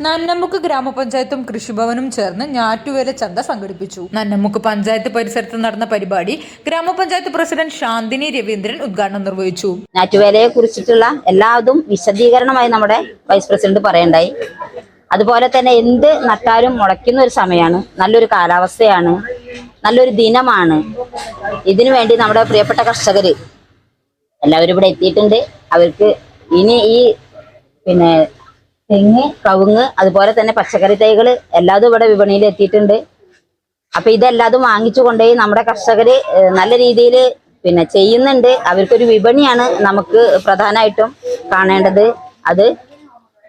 നന്നമുക്ക് ഗ്രാമപഞ്ചായത്തും കൃഷിഭവനും ചേർന്ന് ഞാറ്റുവേല ചന്ത സംഘടിപ്പിച്ചു. നന്നമുക്ക് പഞ്ചായത്ത് പരിസരത്ത് നടന്ന പരിപാടി ഗ്രാമപഞ്ചായത്ത് പ്രസിഡന്റ് ശാന്തിനി രവീന്ദ്രൻ ഉദ്ഘാടനം നിർവഹിച്ചു. ഞാറ്റുവേലയെ കുറിച്ചിട്ടുള്ള എല്ലാതും വിശദീകരണമായി നമ്മുടെ വൈസ് പ്രസിഡന്റ് പറയണ്ടായി. അതുപോലെ തന്നെ എന്ത് നട്ടാലും മുളയ്ക്കുന്ന ഒരു സമയമാണ്, നല്ലൊരു കാലാവസ്ഥയാണ്, നല്ലൊരു ദിനമാണ്. ഇതിനു വേണ്ടി നമ്മുടെ പ്രിയപ്പെട്ട കർഷകര് എല്ലാവരും ഇവിടെ എത്തിയിട്ടുണ്ട്. അവർക്ക് ഇനി ഈ തെങ്ങ്, കവുങ്ങ്, അതുപോലെ തന്നെ പച്ചക്കറി തൈകൾ എല്ലാതും ഇവിടെ വിപണിയിൽ എത്തിയിട്ടുണ്ട്. അപ്പൊ ഇതെല്ലാതും വാങ്ങിച്ചു കൊണ്ടുപോയി നമ്മുടെ കർഷകര് നല്ല രീതിയിൽ ചെയ്യുന്നുണ്ട്. അവർക്കൊരു വിപണിയാണ് നമുക്ക് പ്രധാനമായിട്ടും കാണേണ്ടത്. അത്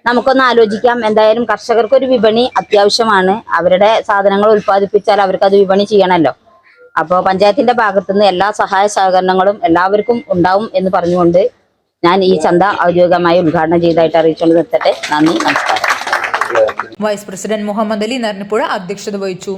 നമുക്കൊന്ന് ആലോചിക്കാം. എന്തായാലും കർഷകർക്കൊരു വിപണി അത്യാവശ്യമാണ്. അവരുടെ സാധനങ്ങൾ ഉൽപ്പാദിപ്പിച്ചാൽ അവർക്ക് അത് വിപണി ചെയ്യണമല്ലോ. അപ്പോൾ പഞ്ചായത്തിന്റെ ഭാഗത്തുനിന്ന് എല്ലാ സഹായ സഹകരണങ്ങളും എല്ലാവർക്കും ഉണ്ടാവും എന്ന് പറഞ്ഞുകൊണ്ട് ഞാൻ ഈ ചന്ത ഔദ്യോഗികമായി ഉദ്ഘാടനം ചെയ്തതായിട്ട് അറിയിച്ചുകൊണ്ട് നിർത്തട്ടെ. നന്ദി, നമസ്കാരം. വൈസ് പ്രസിഡന്റ് മുഹമ്മദ് അലി നരണിപ്പുഴ അധ്യക്ഷത വഹിച്ചു.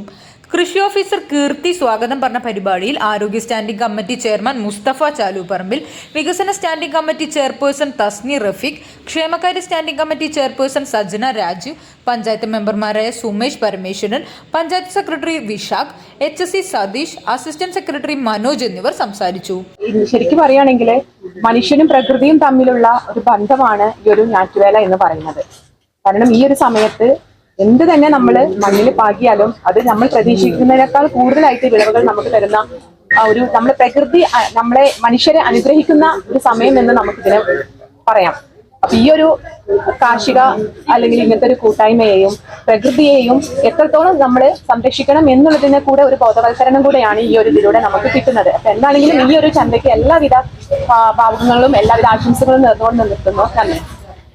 കൃഷി ഓഫീസർ കീർത്തി സ്വാഗതം പറഞ്ഞ പരിപാടിയിൽ ആരോഗ്യ standing committee chairman Musthafa Chaluparambil, വികസന standing committee chairperson Thasni Rafeeq, ക്ഷേമകാര്യ standing committee chairperson Sajna Rajeev, panchayat മെമ്പർമാരായ Sumesh Parameswaran, panchayat secretary Vishakh, HSC Satheesh, assistant secretary Manoj എന്നിവർ സംസാരിച്ചു. ശരിക്കും പറയുകയാണെങ്കിൽ മനുഷ്യനും പ്രകൃതിയും തമ്മിലുള്ള ഒരു ബന്ധമാണ് ഈ ഒരു ഞാറ്റുവേല എന്ന് പറയുന്നത്. കാരണം ഈ ഒരു സമയത്ത് എന്ത് തന്നെ നമ്മൾ മണ്ണിൽ പാകിയാലും അത് നമ്മൾ പ്രതീക്ഷിക്കുന്നതിനേക്കാൾ കൂടുതലായിട്ട് വിളവുകൾ നമുക്ക് തരുന്ന ഒരു നമ്മളെ പ്രകൃതി നമ്മളെ മനുഷ്യരെ അനുഗ്രഹിക്കുന്ന ഒരു സമയം എന്ന് നമുക്കിതിനെ പറയാം. അപ്പൊ ഈ ഒരു കാർഷിക അല്ലെങ്കിൽ ഇങ്ങനത്തെ ഒരു കൂട്ടായ്മയെയും പ്രകൃതിയെയും എത്രത്തോളം നമ്മൾ സംരക്ഷിക്കണം എന്നുള്ളതിനെ കൂടെ ഒരു ബോധവൽക്കരണം കൂടെയാണ് ഈ ഒരു ഇതിലൂടെ നമുക്ക് കിട്ടുന്നത്. അപ്പൊ എന്താണെങ്കിലും ഈ ഒരു ചന്തയ്ക്ക് എല്ലാവിധ ഭാവങ്ങളും എല്ലാവിധ ആശംസകളും നേർന്നുകൊണ്ട് നിർത്തുന്നു. നന്ദി.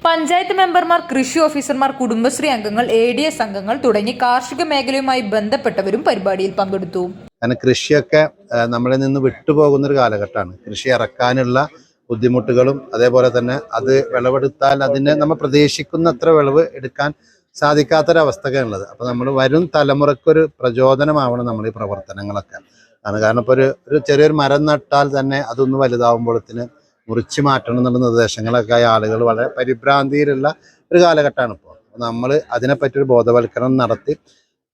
പഞ്ചായത്ത് മെമ്പർമാർ, കൃഷി ഓഫീസർമാർ, കുടുംബശ്രീ അംഗങ്ങൾ, ADS അംഗങ്ങൾ തുടങ്ങി കാർഷിക മേഖലയുമായി ബന്ധപ്പെട്ടവരും പരിപാടിയിൽ പങ്കെടുത്തു. കാരണം കൃഷിയൊക്കെ നമ്മളിൽ നിന്ന് വിട്ടുപോകുന്ന ഒരു കാലഘട്ടമാണ്. കൃഷി ഇറക്കാനുള്ള ബുദ്ധിമുട്ടുകളും അതേപോലെ തന്നെ അത് വിളവെടുത്താൽ അതിനെ നമ്മൾ പ്രതീക്ഷിക്കുന്ന അത്ര വിളവ് എടുക്കാൻ സാധിക്കാത്തൊരവസ്ഥയൊക്കെ ഉള്ളത്. അപ്പോൾ നമ്മൾ വരും തലമുറക്കൊരു പ്രചോദനമാവണം നമ്മൾ ഈ പ്രവർത്തനങ്ങളൊക്കെ. കാരണം ഇപ്പോൾ ഒരു ചെറിയൊരു മരം നട്ടാൽ തന്നെ അതൊന്ന് വലുതാവുമ്പോഴത്തിന് മുറിച്ച് മാറ്റണം എന്നുള്ള നിർദ്ദേശങ്ങളൊക്കെ ആളുകൾ വളരെ പരിഭ്രാന്തിയിലുള്ള ഒരു കാലഘട്ടമാണ് ഇപ്പോൾ. നമ്മൾ അതിനെപ്പറ്റി ഒരു ബോധവൽക്കരണം നടത്തി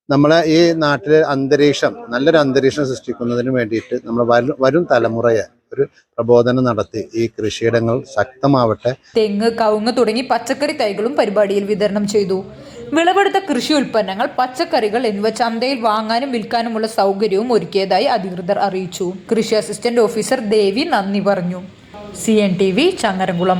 നമ്മളെ ഈ നാട്ടിലെ അന്തരീക്ഷം, നല്ലൊരു അന്തരീക്ഷം സൃഷ്ടിക്കുന്നതിന് വേണ്ടിയിട്ട് നമ്മൾ വരും തലമുറയെ ഒരു പ്രബോധനം നടത്തി ഈ കൃഷിയിടങ്ങൾ ശക്തമാവട്ടെ. തെങ്ങ്, കവുങ്ങ് തുടങ്ങി പച്ചക്കറി തൈകളും പരിപാടിയിൽ വിതരണം ചെയ്തു. വിളവെടുത്ത കൃഷി ഉൽപ്പന്നങ്ങൾ, പച്ചക്കറികൾ എന്നിവ ചന്തയിൽ വാങ്ങാനും വിൽക്കാനുമുള്ള സൗകര്യവും ഒരുക്കിയതായി അധികൃതർ അറിയിച്ചു. കൃഷി അസിസ്റ്റന്റ് ഓഫീസർ ദേവി നന്ദി പറഞ്ഞു. CNTV ചങ്ങരംകുളം.